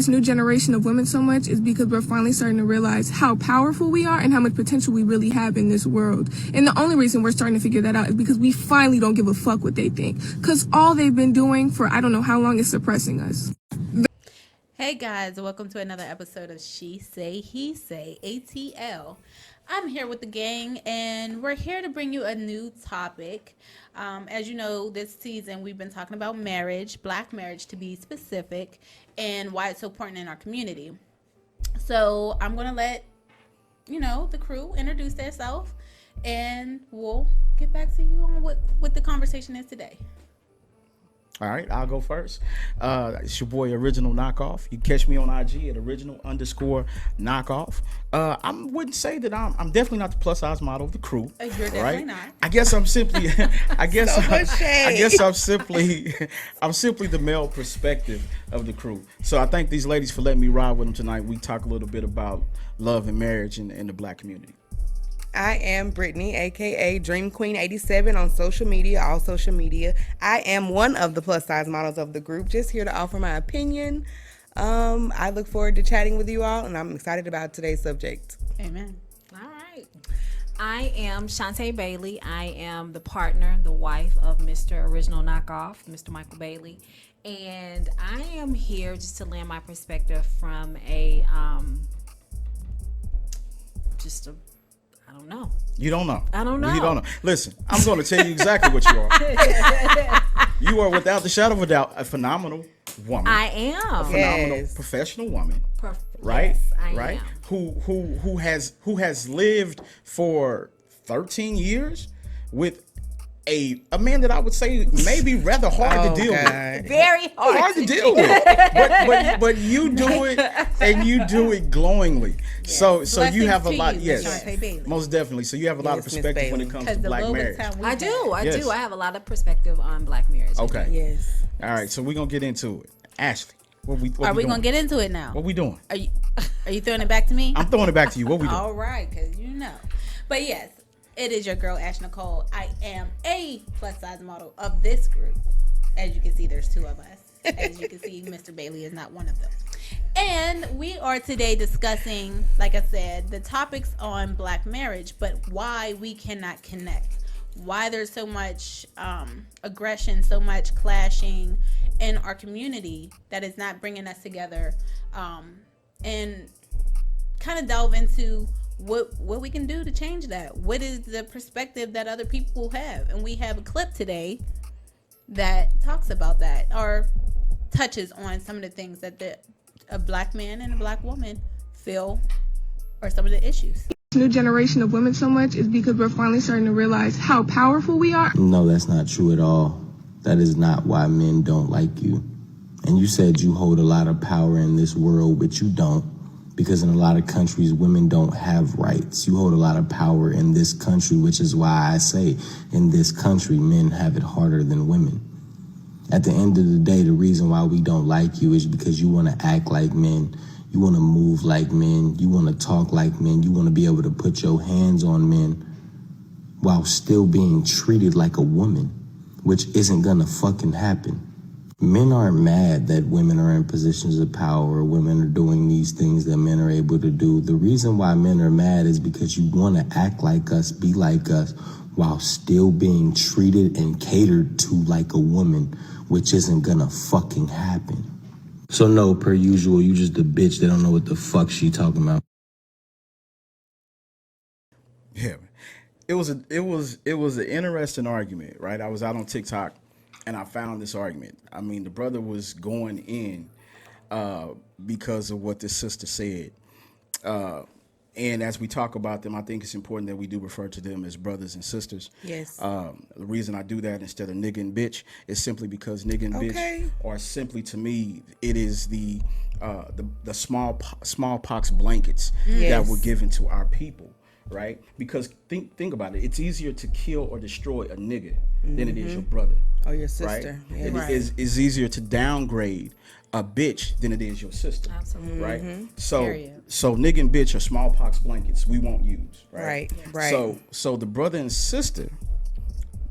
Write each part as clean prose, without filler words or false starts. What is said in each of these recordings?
this new generation of women so much is because we're finally starting to realize how powerful we are and how much potential we really have in this world. And the only reason we're starting to figure that out is because we finally don't give a fuck what they think. Because all they've been doing for I don't know how long is suppressing us. Hey guys, welcome to another episode of She Say, He Say, ATL. I'm here with the gang, and we're here to bring you a new topic. As you know, this season we've been talking about marriage, black marriage to be specific, and why it's so important in our community. So I'm going to let, the crew introduce themselves, and we'll get back to you on what the conversation is today. All right, I'll go first. It's your boy, Original Knockoff. You catch me on IG at original_knockoff. I wouldn't say that I'm definitely not the plus size model of the crew. You're definitely not. I guess I'm simply, I'm simply the male perspective of the crew. So I thank these ladies for letting me ride with them tonight. We talk a little bit about love and marriage in the black community. I am Brittany, aka Dream Queen 87 on social media, all social media. I am one of the plus size models of the group, just here to offer my opinion. I look forward to chatting with you all, and I'm excited about today's subject. Amen. All right. I am Shantae Bailey. I am the partner, the wife of Mr. Original Knockoff, Mr. Michael Bailey. And I am here just to lend my perspective from I don't know. You don't know. I don't know. You don't know. Listen, I'm going to tell you exactly what you are. You are, without the shadow of a doubt, a phenomenal woman. I am. A phenomenal professional woman. Right? Yes, I right? am. Who has lived for 13 years with a man that I would say may be rather hard to deal with. Very hard to deal with. But you do it, and you do it glowingly. Yes. So you have a lot. Yes, most definitely. So you have a lot of perspective when it comes to black marriage. I do. I have a lot of perspective on black marriage. Okay. Yes. All right. So we're gonna get into it. Ashley, what we gonna get into it now? What we doing? Are you throwing it back to me? I'm throwing it back to you. What we doing? All right, because you know. But yes. It is your girl, Ash Nicole. I am a plus-size model of this group. As you can see, there's two of us. As you can see, Mr. Bailey is not one of them. And we are today discussing, like I said, the topics on black marriage, but why we cannot connect. Why there's so much aggression, so much clashing in our community that is not bringing us together. And kind of delve into what we can do to change that. What is the perspective that other people have? And we have a clip today that talks about that or touches on some of the things that a black man and a black woman feel are some of the issues. This new generation of women so much is because we're finally starting to realize how powerful we are. No, that's not true at all. That is not why men don't like you. And you said you hold a lot of power in this world, but you don't. Because in a lot of countries, women don't have rights. You hold a lot of power in this country, which is why I say in this country, men have it harder than women. At the end of the day, the reason why we don't like you is because you want to act like men. You want to move like men. You want to talk like men. You want to be able to put your hands on men while still being treated like a woman, which isn't going to fucking happen. Men aren't mad that women are in positions of power or women are doing these things that men are able to do. The reason why men are mad is because you want to act like us, be like us, while still being treated and catered to like a woman, which isn't gonna fucking happen. So no, per usual, you just a bitch that don't know what the fuck she talking about. Yeah, it was an interesting argument, right? I was out on TikTok. And I found this argument. I mean, the brother was going in because of what this sister said. And as we talk about them, I think it's important that we do refer to them as brothers and sisters. Yes. The reason I do that instead of nigga and bitch is simply because nigga and bitch are simply, to me, it is the smallpox blankets that were given to our people. Right? Because think about it. It's easier to kill or destroy a nigga than it is your brother. Or your sister. Right? Yeah. It is easier to downgrade a bitch than it is your sister. Absolutely. Right? So nigga and bitch are smallpox blankets we won't use. Right. So the brother and sister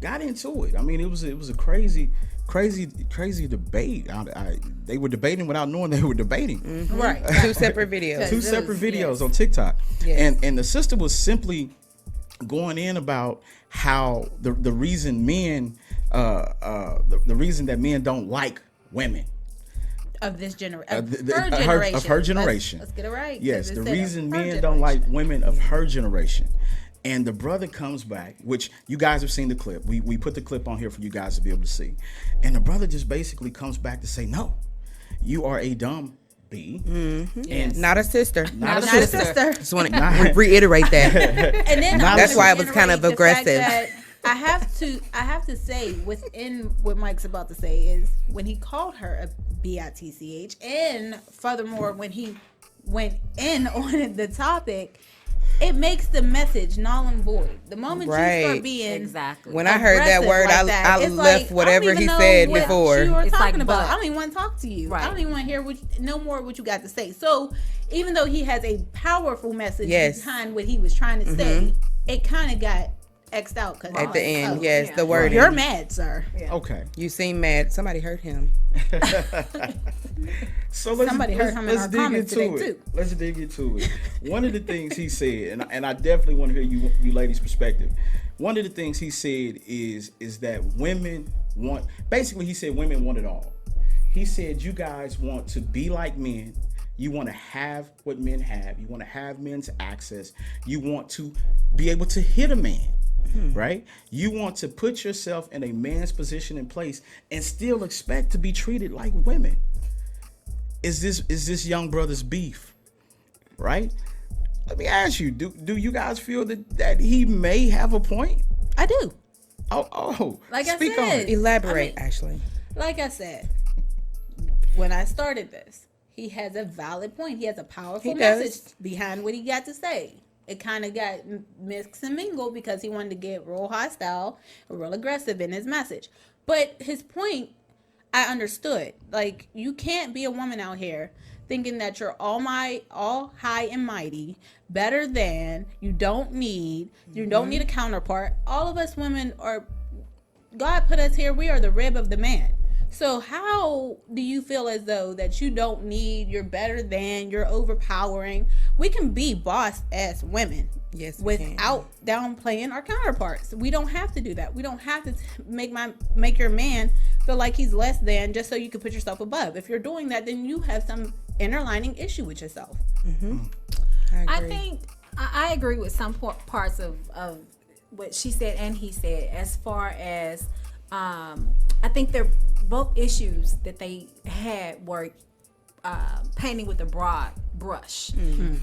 got into it. I mean, it was a crazy crazy debate. They were debating without knowing they were debating. Right. Two separate videos. Two separate videos on TikTok. Yes. And the sister was simply going in about how the reason men the reason that men don't like women Of this generation. of her generation. Let's get it right. Yes, 'cause the it said reason of her men don't like generation. women of her generation. And the brother comes back, which you guys have seen the clip. We put the clip on here for you guys to be able to see. And the brother just basically comes back to say, no, you are a dumb B. And Not a sister. not a Not a sister. sister. Just want to reiterate that. And then Not That's a why sister. it was kind of reiterate the fact aggressive. that I have to say within what Mike's about to say is when he called her a bitch, and furthermore when he went in on the topic, it makes the message null and void. The moment you Right. start being Exactly. When I heard that aggressive word, like that, I it's left like, whatever I don't he even said know what before. you were It's talking like, about. but- I don't even want to talk to you. Right. I don't even want to hear no more what you got to say. So even though he has a powerful message Yes. behind what he was trying to say, it kind of got X'd out because At the end, oh, yes, yeah. the word. you're mad, sir. Okay. You seem mad. Somebody hurt him. So let's, Somebody heard him in our dig comments into today, it. too. Let's dig into it. One of the things he said, and I definitely want to hear you ladies' perspective. One of the things he said is that women want, basically he said women want it all. He said you guys want to be like men. You want to have what men have. You want to have men's access. You want to be able to hit a man. Right? You want to put yourself in a man's position and place and still expect to be treated like women. Is this young brother's beef? Right? Let me ask you, do you guys feel that he may have a point? I do. Oh, Like I speak on said. it. Elaborate, I mean- Ashley. Like I said, when I started this, he has a valid point. He has a powerful He does. message behind what he got to say. It kind of got mixed and mingled because he wanted to get real hostile, real aggressive in his message. But his point, I understood. Like, you can't be a woman out here thinking that you're all high and mighty, better than, you don't need a counterpart. All of us women are, God put us here, we are the rib of the man. So how do you feel as though that you don't need, you're better than, you're overpowering? We can be boss ass women. Yes, we can. Without downplaying our counterparts. We don't have to do that. We don't have to make your man feel like he's less than just so you can put yourself above. If you're doing that, then you have some underlining issue with yourself. I agree. think I agree with some parts of what she said and he said. As far as I think they're both issues that they had were painting with a broad brush.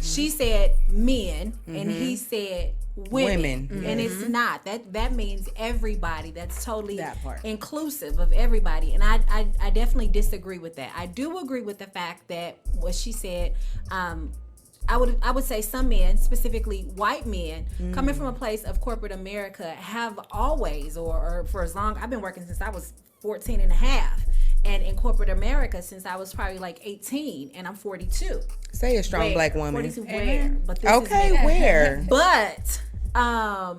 She said men, and he said women, and it's not. That means everybody. That's totally That part. inclusive of everybody, and I definitely disagree with that. I do agree with the fact that what she said. I would say some men, specifically white men, coming from a place of corporate America, have always, or for as long, I've been working since I was 14 and a half, and in corporate America since I was probably like 18, and I'm 42. Say a strong Where? black woman. 42 where? But this Okay, is where? But I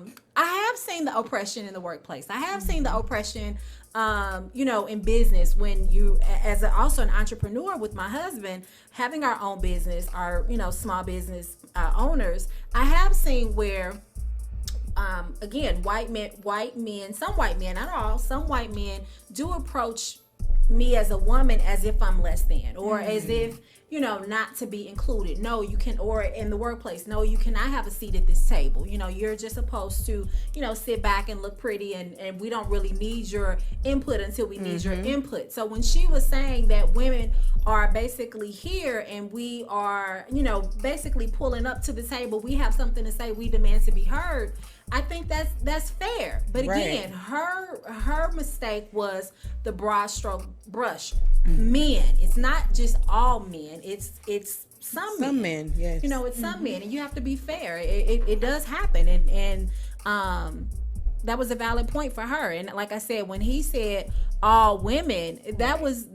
have seen the oppression in the workplace. I have seen the oppression, in business when you, as also an entrepreneur with my husband, having our own business, our, small business owners, I have seen where, again, some white men, not all, some white men do approach me as a woman as if I'm less than, or as if, not to be included. No, you can, or in the workplace, no, you cannot have a seat at this table. You're just supposed to, sit back and look pretty, and we don't really need your input until we need your input. So when she was saying that women are basically here and we are, basically pulling up to the table, we have something to say, we demand to be heard. I think that's fair. But again, her mistake was the broad stroke brush. Men. It's not just all men. It's some men. Yes. It's some men, and you have to be fair. It does happen, and that was a valid point for her. And like I said, when he said all women, that was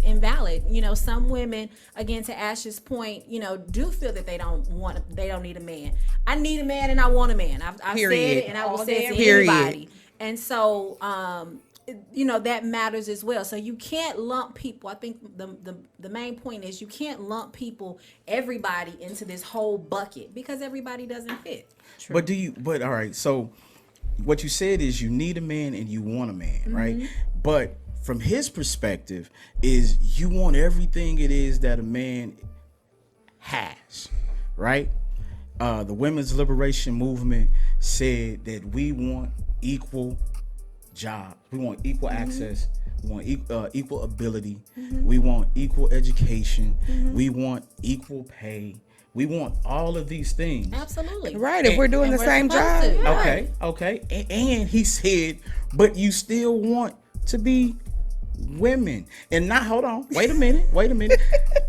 invalid. Some women, again, to Ash's point, do feel that they don't need a man. I need a man and I want a man. I've said it, and I will say it to Period. anybody. And so that matters as well. So you can't lump people. I think the main point is you can't lump everybody into this whole bucket because everybody doesn't fit. True. But all right, so what you said is you need a man and you want a man, right? But from his perspective is you want everything it is that a man has, right? The women's liberation movement said that we want equal jobs, we want equal access, we want equal ability, we want equal education, we want equal pay, we want all of these things. Absolutely. Right, if we're doing the same job. Okay. And he said, but you still want to be women. And not, hold on, wait a minute.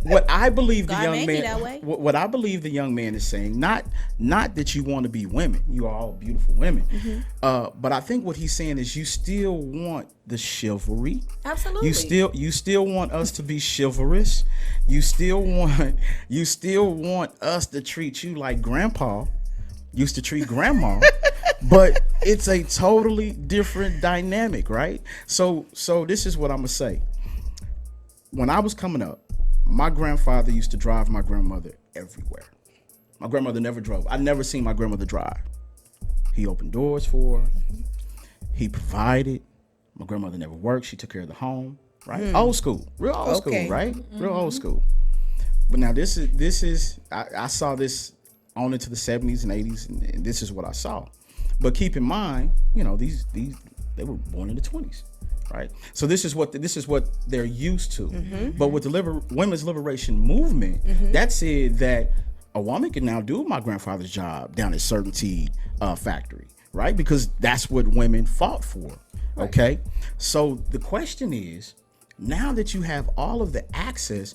What I believe God the young made me man, that way. what I believe the young man is saying, not that you want to be women. You are all beautiful women. But I think what he's saying is you still want the chivalry. Absolutely. You still want us to be chivalrous. You still want us to treat you like grandpa used to treat grandma. But it's a totally different dynamic, right? So this is what I'm gonna say. When I was coming up, my grandfather used to drive my grandmother everywhere. My grandmother never drove. I never seen my grandmother drive. He opened doors for her. He provided. My grandmother never worked. She took care of the home, right? Old school, real old school, right? Real old school. But now this is I saw this on into the 70s and 80s, and this is what I saw. But keep in mind, these they were born in the 20s, right? So this is what they're used to. But with the women's liberation movement, that said that a woman can now do my grandfather's job down at Certainty factory, right? Because that's what women fought for. Right. Okay, so the question is, now that you have all of the access,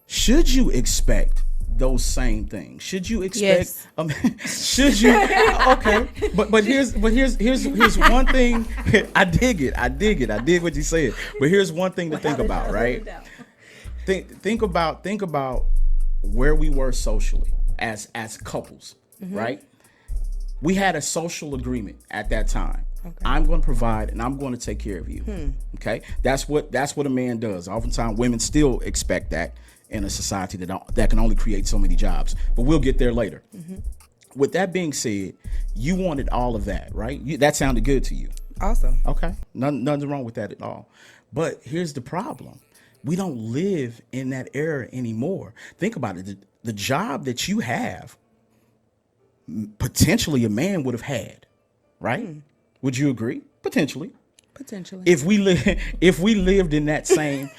should you expect those same things? Should you expect? Yes. Should you? Okay, but here's one thing. I dig what you said. But here's one thing to think about, right? Think about where we were socially as couples, right? We had a social agreement at that time. Okay. I'm going to provide and I'm going to take care of you. Okay, that's what a man does. Oftentimes, women still expect that in a society that can only create so many jobs. But we'll get there later. With that being said, you wanted all of that, right? That sounded good to you. Awesome. Okay, nothing's wrong with that at all. But here's the problem: we don't live in that era anymore. Think about it. The job that you have, potentially a man would have had, right? Would you agree? Potentially. If we lived in that same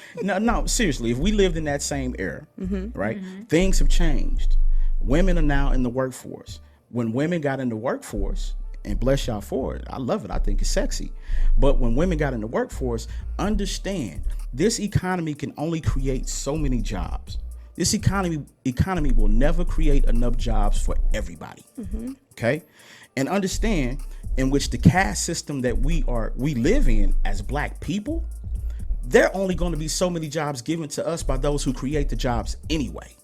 seriously, if we lived in that same era, right? Things have changed. Women are now in the workforce. When women got in the workforce, and bless y'all for it, I love it. I think it's sexy. But when women got in the workforce, understand this economy can only create so many jobs. This economy will never create enough jobs for everybody. Okay? And understand in which the caste system that we live in as black people, there are only going to be so many jobs given to us by those who create the jobs anyway.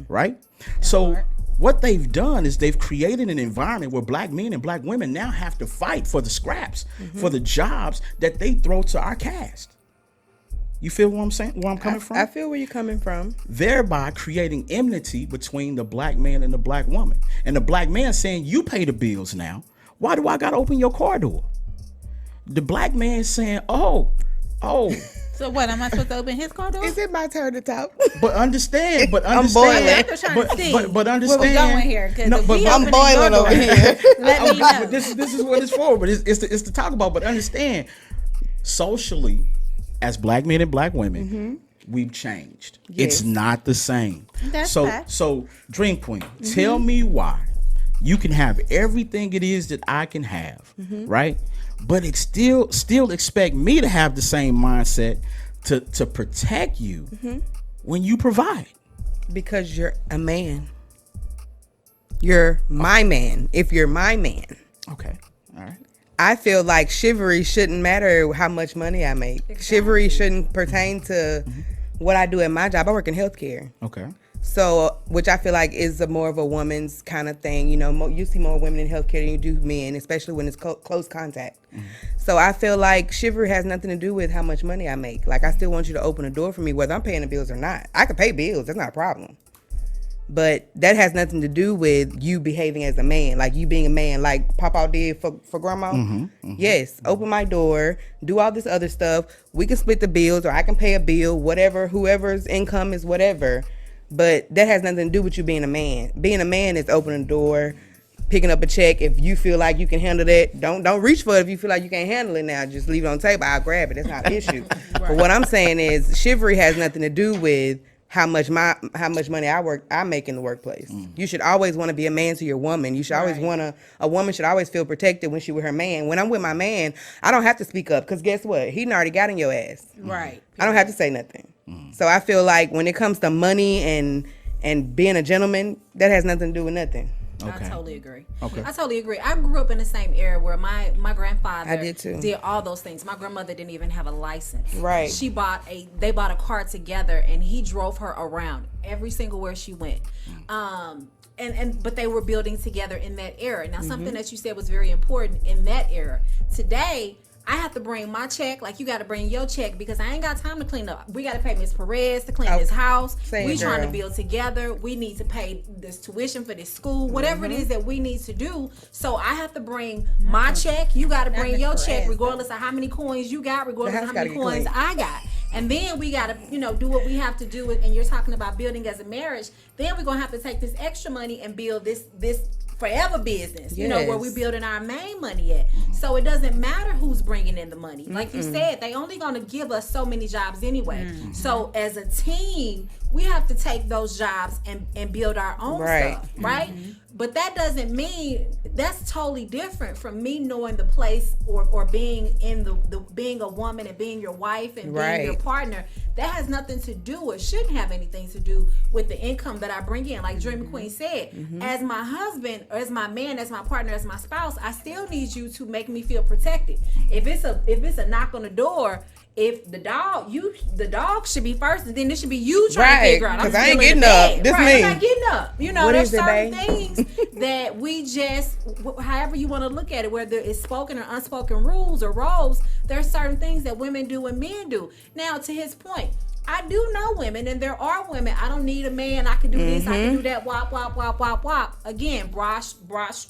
Right? So what they've done is they've created an environment where black men and black women now have to fight for the scraps, for the jobs that they throw to our caste. You feel what I'm saying? Where I'm coming from? I feel where you're coming from. Thereby creating enmity between the black man and the black woman. And the black man saying, you pay the bills now. Why do I got to open your car door? The black man saying, oh. So what, am I supposed to open his car door? Is it my turn to talk? But understand. I'm boiling. I'm just trying to see but understand. where we're going here. I'm boiling over here. Let me know. This is what it's for. But it's to talk about. But understand, socially, as black men and black women, we've changed. Yes. It's not the same. That's so fact. so Dream Queen, tell me why you can have everything it is that I can have, right? But it still expect me to have the same mindset to protect you when you provide. Because you're a man. You're my man. If you're my man. Okay. All right. I feel like chivalry shouldn't matter how much money I make. Chivalry shouldn't pertain to what I do at my job. I work in healthcare. Okay. So, which I feel like is more of a woman's kind of thing. You know, you see more women in healthcare than you do men, especially when it's close contact. So I feel like chivalry has nothing to do with how much money I make. Like, I still want you to open a door for me, whether I'm paying the bills or not. I can pay bills. That's not a problem. But that has nothing to do with you behaving as a man, like you being a man, like Papa did for Grandma. Yes, open my door, do all this other stuff. We can split the bills, or I can pay a bill, whatever, whoever's income is whatever. But that has nothing to do with you being a man. Being a man is opening the door, picking up a check. If you feel like you can handle that, don't reach for it. If you feel like you can't handle it now, just leave it on the table. I'll grab it. That's not an issue. But what I'm saying is chivalry has nothing to do with how much money I make in the workplace. You should always want to be a man to your woman. You should always want a woman should always feel protected when she with her man. When I'm with my man, I don't have to speak up, because guess what? He done already got in your ass. Right. I don't have to say nothing. So I feel like when it comes to money and being a gentleman, that has nothing to do with nothing. I totally agree. Okay. I totally agree. I grew up in the same era where my grandfather I did too. did all those things. My grandmother didn't even have a license. Right. They bought a car together, and he drove her around every single where she went. But they were building together in that era. Now, something that you said was very important in that era. Today, I have to bring my check, like you got to bring your check, because I ain't got time to clean up. We got to pay Miss Perez to clean this house. We trying to build together. We need to pay this tuition for this school, whatever it is that we need to do. So I have to bring my check. You got to bring your check, regardless of how many coins you got, regardless of how many coins I got. And then we got to, do what we have to do. And you're talking about building as a marriage. Then we're going to have to take this extra money and build this forever business, where we building our main money at. So it doesn't matter who's bringing in the money. Like you said, they only going to give us so many jobs anyway. So as a team, we have to take those jobs and build our own stuff, right? But that doesn't mean, that's totally different from me knowing the place or being in the being a woman and being your wife and being your partner. That has nothing to do, or shouldn't have anything to do with the income that I bring in. Like Dream Queen said, as my husband, or as my man, as my partner, as my spouse, I still need you to make me feel protected. If it's a knock on the door, if the dog should be first, and then it should be you trying to figure out. Because I ain't getting up. This me. I'm not getting up. There's certain things that we just, however you want to look at it, whether it's spoken or unspoken rules or roles, there's certain things that women do and men do. Now, to his point, I do know women, and there are women. I don't need a man. I can do this. I can do that. Wop, wop, wop, wop, wop. Again, broad brush.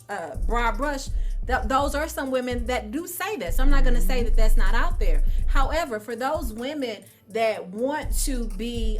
Those are some women that do say that. So I'm not going to say that that's not out there. However, for those women that want to be,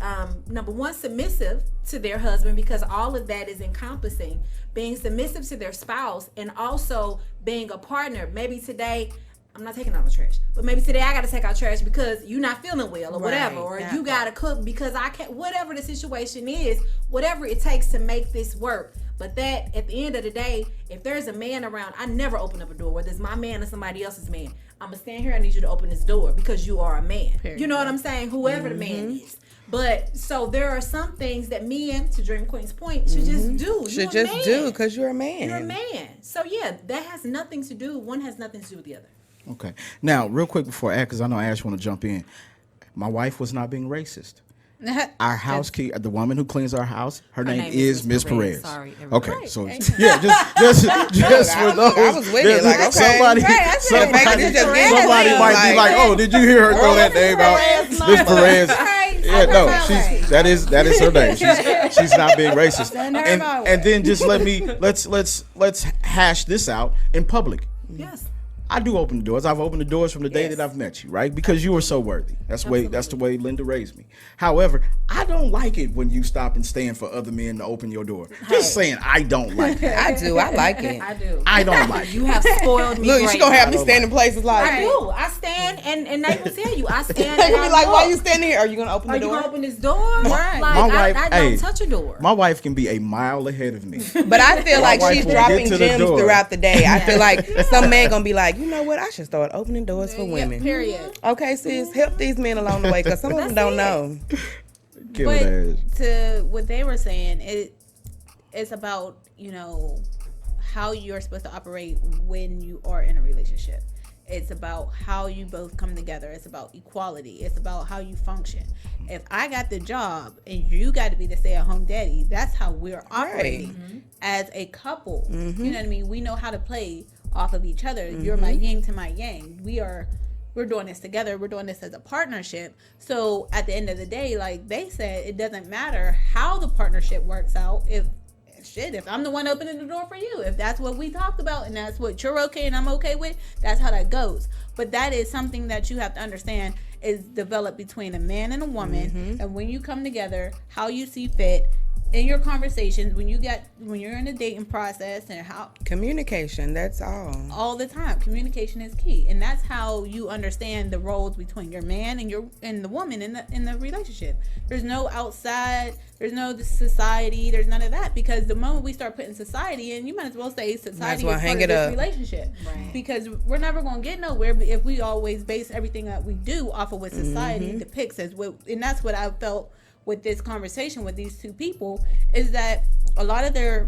number one, submissive to their husband, because all of that is encompassing, being submissive to their spouse, and also being a partner. Maybe today, I'm not taking out the trash, but maybe today I got to take out trash because you're not feeling well or whatever, or you got to cook because I can't, whatever the situation is, whatever it takes to make this work. But that, at the end of the day, if there's a man around, I never open up a door, whether it's my man or somebody else's man. I'm going to stand here, I need you to open this door because you are a man. Period. You know what I'm saying? Whoever the man is. But so there are some things that men, to Dream Queen's point, should just do. Should just do because you're a man. You're a man. So yeah, that has nothing to do. One has nothing to do with the other. Okay. Now, real quick before Ash, because I know Ash want to jump in. My wife was not being racist. Our housekeeper, the woman who cleans our house, her name is Miss Perez. Sorry, okay, right. so yeah, just for those. I was with it. Like, okay, somebody might be like, "Oh, did you hear her throw that name out, Miss Perez?" Yeah, no, that is her name. She's not being racist. And then just let's hash this out in public. Yes. I do open the doors. I've opened the doors from the day that I've met you, right? Because you were so worthy. That's the way Linda raised me. However, I don't like it when you stop and stand for other men to open your door. Just saying, I don't like it. I do. I like it. I do. I don't like it. You have spoiled me. Look, she gonna have me stand in places like. I do. I stand, and they will tell you. I stand. They be like, "Why you standing here? Are you gonna open the door? Are you gonna open this door?" Right. Like, My wife, I don't touch a door. My wife can be a mile ahead of me. But I feel like wife she's will dropping get to the gems door. throughout the day. I feel like some man gonna be like, you know what? I should start opening doors for women. Period. Okay, sis, help these men along the way because some of them don't know. Kill that. But to what they were saying, it's about how you're supposed to operate when you are in a relationship. It's about how you both come together. It's about equality. It's about how you function. If I got the job and you got to be the stay-at-home daddy, that's how we're operating as a couple. You know what I mean? We know how to play off of each other. You're my yin to my yang. We're doing this together. We're doing this as a partnership. So at the end of the day, like they said, it doesn't matter how the partnership works out. If I'm the one opening the door for you, if that's what we talked about and that's what you're okay and I'm okay with, that's how that goes. But that is something that you have to understand is developed between a man and a woman. And when you come together, how you see fit in your conversations, when you're in the dating process, and how communication, that's all the time. Communication is key, and that's how you understand the roles between your man and the woman in the relationship. There's no outside, there's no society, there's none of that, because the moment we start putting society in, you might as well say society is part of this relationship, because we're never going to get nowhere if we always base everything that we do off of what society depicts as what. And that's what I felt with this conversation with these two people, is that a lot of their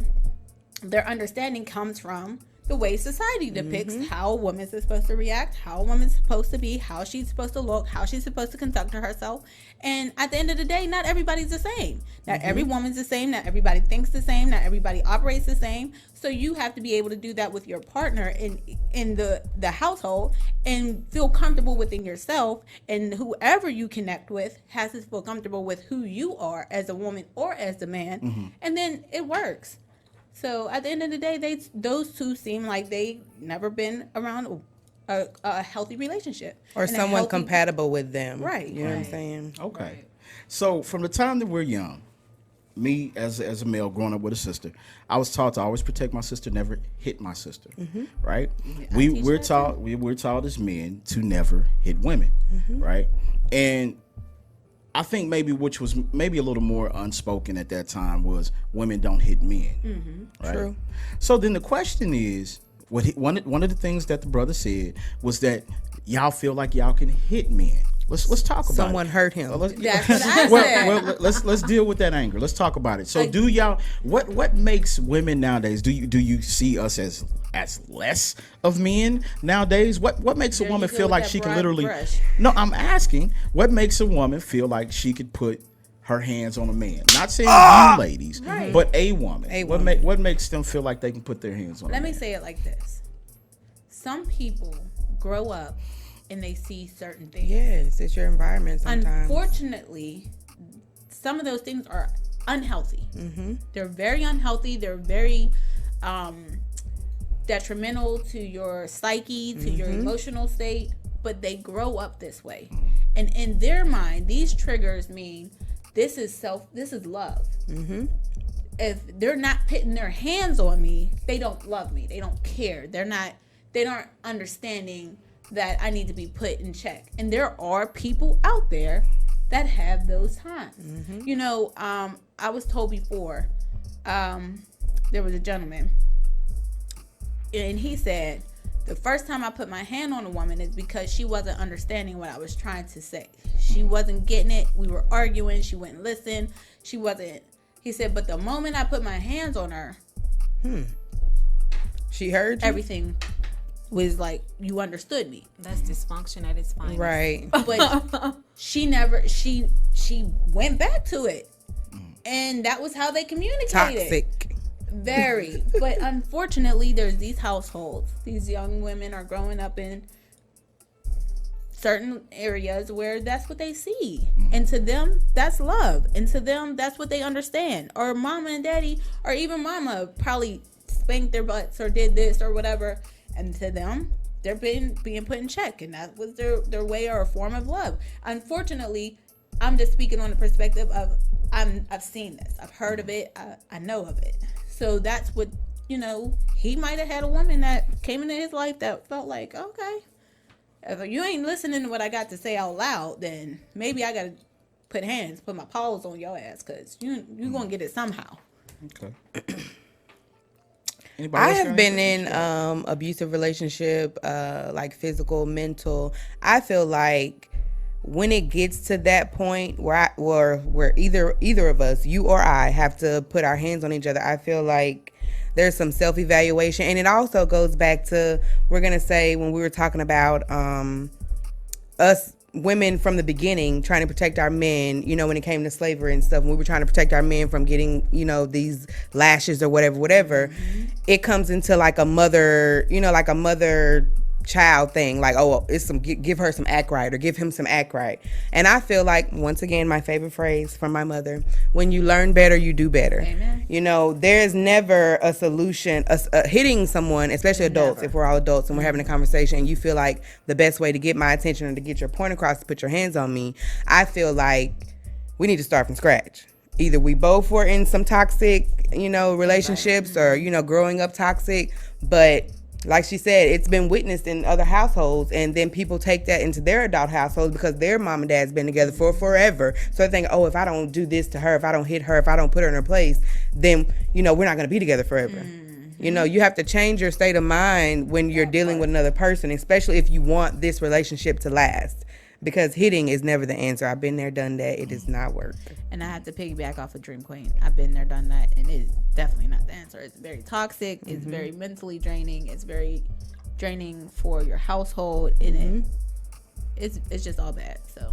understanding comes from the way society depicts how a woman is supposed to react, how a woman's supposed to be, how she's supposed to look, how she's supposed to conduct herself. And at the end of the day, not everybody's the same. Not every woman's the same. Not everybody thinks the same. Not everybody operates the same. So you have to be able to do that with your partner in the household and feel comfortable within yourself. And whoever you connect with has to feel comfortable with who you are as a woman or as a man. And then it works. So at the end of the day, those two seem like they never been around a healthy relationship. Or someone compatible with them. Right. You know what I'm saying? Okay. Right. So from the time that we're young, me as a male growing up with a sister, I was taught to always protect my sister, never hit my sister. Right? We're taught as men to never hit women. Right? And I think maybe, which was maybe a little more unspoken at that time, was women don't hit men. Right? True. So then the question is, one of the things that the brother said was that y'all feel like y'all can hit men. Let's talk about it. Someone hurt him. That's what I said. well, let's deal with that anger. Let's talk about it. So do y'all, what makes women nowadays, do you see us as less of men nowadays? What makes a woman feel like she can literally No, I'm asking, what makes a woman feel like she could put her hands on a man? Not saying you ladies, but a woman. What makes them feel like they can put their hands on a man? Let me say it like this. Some people grow up and they see certain things. Yes, it's your environment sometimes. Unfortunately, some of those things are unhealthy. They're very unhealthy. They're very detrimental to your psyche, to your emotional state, but they grow up this way. And in their mind, these triggers mean this is love. If they're not putting their hands on me, they don't love me. They don't care. They aren't understanding that I need to be put in check. And there are people out there that have those times. You know, I was told before, there was a gentleman, and he said, the first time I put my hand on a woman is because she wasn't understanding what I was trying to say. She wasn't getting it. We were arguing. She wouldn't listen. He said, but the moment I put my hands on her, she heard you? everything was like, you understood me. That's dysfunction at its finest. Right. But she went back to it. And that was how they communicated. Toxic. Very. But unfortunately, there's these households. These young women are growing up in certain areas where that's what they see. And to them, that's love. And to them, that's what they understand. Or mama and daddy, or even mama probably spanked their butts or did this or whatever. And to them, they're being put in check. And that was their way or a form of love. Unfortunately, I'm just speaking on the perspective of I've seen this. I've heard of it. I know of it. So that's what, he might have had a woman that came into his life that felt like, okay, if you ain't listening to what I got to say out loud, then maybe I got to put my paws on your ass, because you're going to get it somehow. Okay. I have been in abusive relationship, like physical, mental. I feel like when it gets to that point where either of us, you or I, have to put our hands on each other, I feel like there's some self-evaluation. And it also goes back to, we're going to say, when we were talking about us women from the beginning trying to protect our men, you know, when it came to slavery and stuff, when we were trying to protect our men from getting, you know, these lashes or whatever, it comes into like a mother, you know, like a mother child thing, like, oh, it's some, give her some act right or give him some act right. And I feel like, once again, my favorite phrase from my mother, when you learn better, you do better. Amen. You know, there's never a solution, hitting someone, especially adults, if we're all adults and we're having a conversation and you feel like the best way to get my attention or to get your point across is to put your hands on me. I feel like we need to start from scratch. Either we both were in some toxic, you know, relationships or, you know, growing up toxic, but like she said, it's been witnessed in other households, and then people take that into their adult households because their mom and dad's been together for forever. So they think, oh, if I don't do this to her, if I don't hit her, if I don't put her in her place, then, you know, we're not going to be together forever. You know, you have to change your state of mind when you're dealing with another person, especially if you want this relationship to last. Because hitting is never the answer. I've been there, done that. It does not work. And I have to piggyback off of Dream Queen. I've been there, done that, and it is definitely not the answer. It's very toxic. It's very mentally draining. It's very draining for your household, and it's just all bad. So,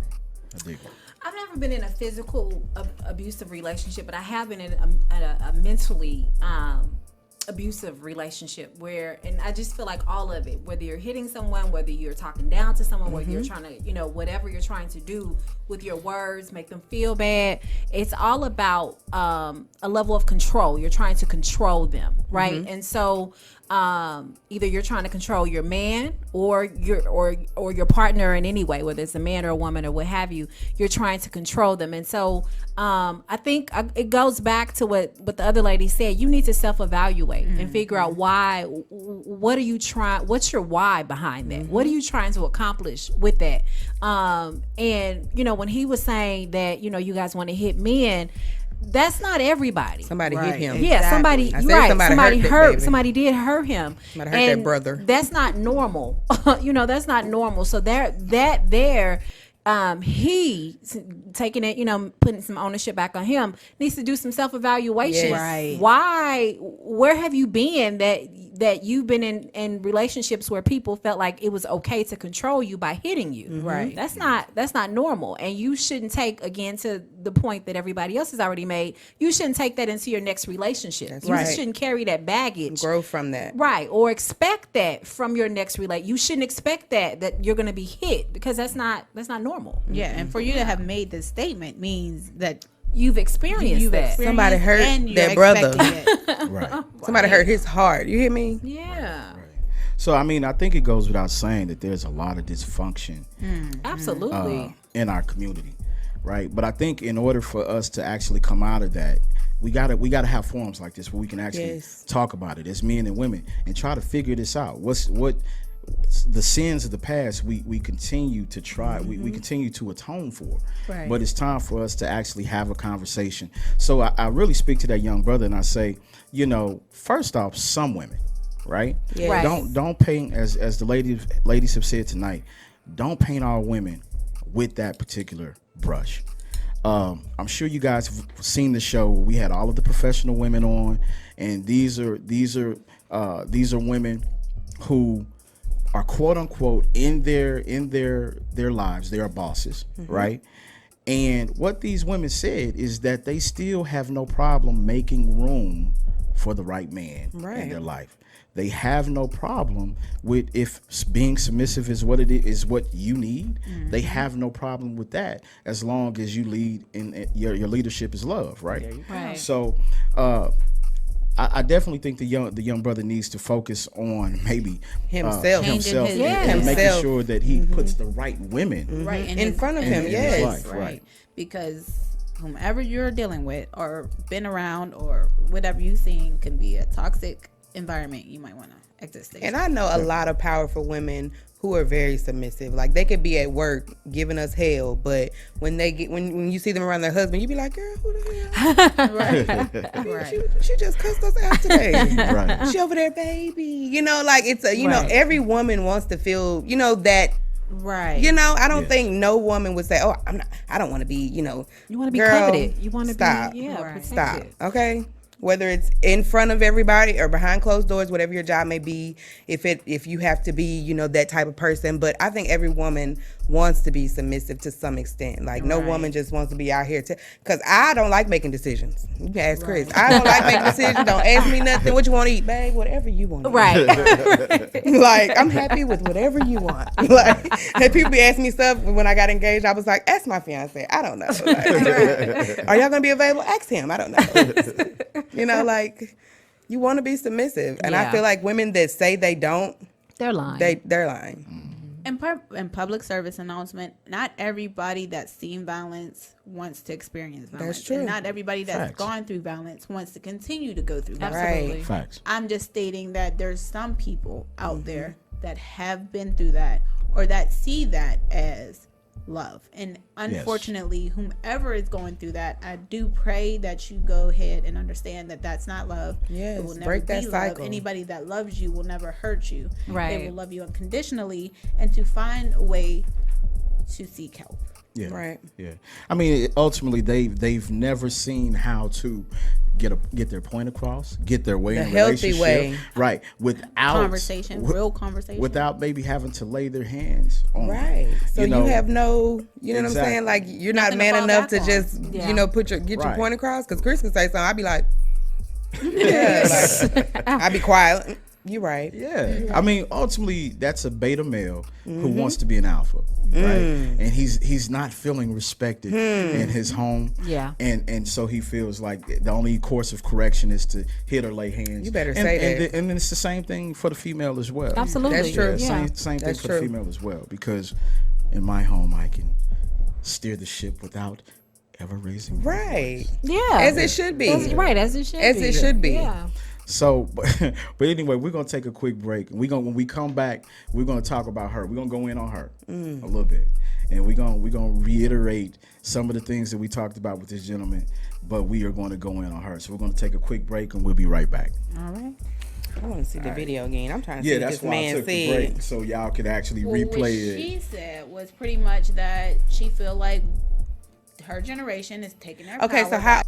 I've never been in a physical abusive relationship, but I have been in a mentally abusive relationship where, and I just feel like all of it, whether you're hitting someone, whether you're talking down to someone, whether you're trying to, you know, whatever you're trying to do with your words, make them feel bad, it's all about a level of control. You're trying to control them, right? And so either you're trying to control your man or your partner in any way, whether it's a man or a woman or what have you, you're trying to control them. And so I think it goes back to what the other lady said. You need to self-evaluate and figure out why. What are you trying? What's your why behind that? What are you trying to accomplish with that? And you know, when he was saying that, you know, you guys want to hit men, that's not everybody. Somebody hit him. Yeah, somebody. Somebody did hurt him. Somebody hurt their brother. That's not normal. You know, that's not normal. So he taking it, you know, putting some ownership back on him, needs to do some self-evaluation. Yes. Right. Why? Where have you been that you've been in relationships where people felt like it was okay to control you by hitting you? Right. That's not normal, and you shouldn't take, again, to the point that everybody else has already made, you shouldn't take that into your next relationship. That's you right. shouldn't carry that baggage. Grow from that. Right. Or expect that from your next relate. You shouldn't expect that you're going to be hit, because that's not normal. Yeah, and for you to have made this statement means that You've experienced that. Somebody hurt and you're their brother. expecting it. Right. Somebody hurt his heart. You hear me? Yeah. So I mean, I think it goes without saying that there's a lot of dysfunction Absolutely. in our community, right? But I think in order for us to actually come out of that, we gotta have forums like this where we can actually talk about it as men and women and try to figure this out. What the sins of the past we continue to try, we continue to atone for. Right. But it's time for us to actually have a conversation. So I really speak to that young brother and I say, you know, first off, some women, right? Yes. Right. Don't paint, as the ladies have said tonight, don't paint all women with that particular brush. I'm sure you guys have seen the show. We had all of the professional women on, and these are women who are quote unquote in their lives. They are bosses, right? And what these women said is that they still have no problem making room for the right man in their life. They have no problem with, if being submissive is what it is, what you need. They have no problem with that, as long as you lead in your leadership is love, right? Right. So I definitely think the young brother needs to focus on maybe Himself. himself Changing and his- making Himself. sure that he puts the right women Right. In front of him, in his yes. life, Right. right. Because whomever you're dealing with or been around or whatever you've seen can be a toxic environment you might want to exit station. And I know a lot of powerful women who are very submissive. Like, they could be at work giving us hell, but when they get when you see them around their husband, you be like, girl, who the hell? Right. She just cussed us out today. Right. She over there, baby. You know, like, it's a, you know, Right. every woman wants to feel, you know, that. Right. You know, I don't Yes. think no woman would say, "Oh, I don't want to be," you know. You want to be girl, coveted. You want to stop. be Right. protected. Stop. Okay. whether it's in front of everybody or behind closed doors, whatever your job may be, if you have to be, you know, that type of person. But I think every woman wants to be submissive to some extent. Like, no woman just wants to be out here because I don't like making decisions. You can ask Chris. I don't like making decisions. Don't ask me nothing. What you want to eat, babe? Whatever you want to eat. Right. Like, I'm happy with whatever you want. Like, and people be asking me stuff when I got engaged. I was like, ask my fiance. I don't know. Like, are y'all gonna be available? Ask him. I don't know. You know, like, you want to be submissive, and I feel like women that say they don't, they're lying. They're lying. And public service announcement, not everybody that's seen violence wants to experience violence. That's true. And not everybody that's Facts. gone through violence wants to continue to go through violence. Absolutely. Facts. I'm just stating that there's some people out there that have been through that or that see that as love. And unfortunately, whomever is going through that, I do pray that you go ahead and understand that that's not love. Yes, it will never break that be cycle. love. Anybody that loves you will never hurt you. Right. They will love you unconditionally, and to find a way to seek help. Yeah. Right. Yeah. I mean, ultimately, they've never seen how to get their point across, get their way The in a healthy relationship, way. right? Without Conversation, real conversation. without maybe having to lay their hands on. Right. So you have no, you know what I'm Exactly. saying? Like, you're Nothing not to man fall enough back to on. just, Yeah. you know, get your Right. point across. Because Chris can say something, I'd be like, yeah, like, I'd be quiet. You're right. Yeah. I mean, ultimately, that's a beta male who wants to be an alpha, right? And he's not feeling respected in his home. Yeah. And so he feels like the only course of correction is to hit or lay hands. You better and, say and that. And then it's the same thing for the female as well. Absolutely. That's true. Yeah, Yeah. same thing That's for true. the female as well. Because in my home, I can steer the ship without ever raising. Right. Yeah. As it should be. Right, as it should As be. it should be. Yeah. So, but anyway, we're gonna take a quick break. When we come back, we're gonna talk about her. We're gonna go in on her a little bit, and we're gonna reiterate some of the things that we talked about with this gentleman. But we are going to go in on her. So we're gonna take a quick break, and we'll be right back. All right. I want to see the video again. I'm trying to Yeah, see what that's this why I man took the break, said. so y'all could actually Well, what replay she it. said was pretty much that she feel like her generation is taking their Okay, power so how? back.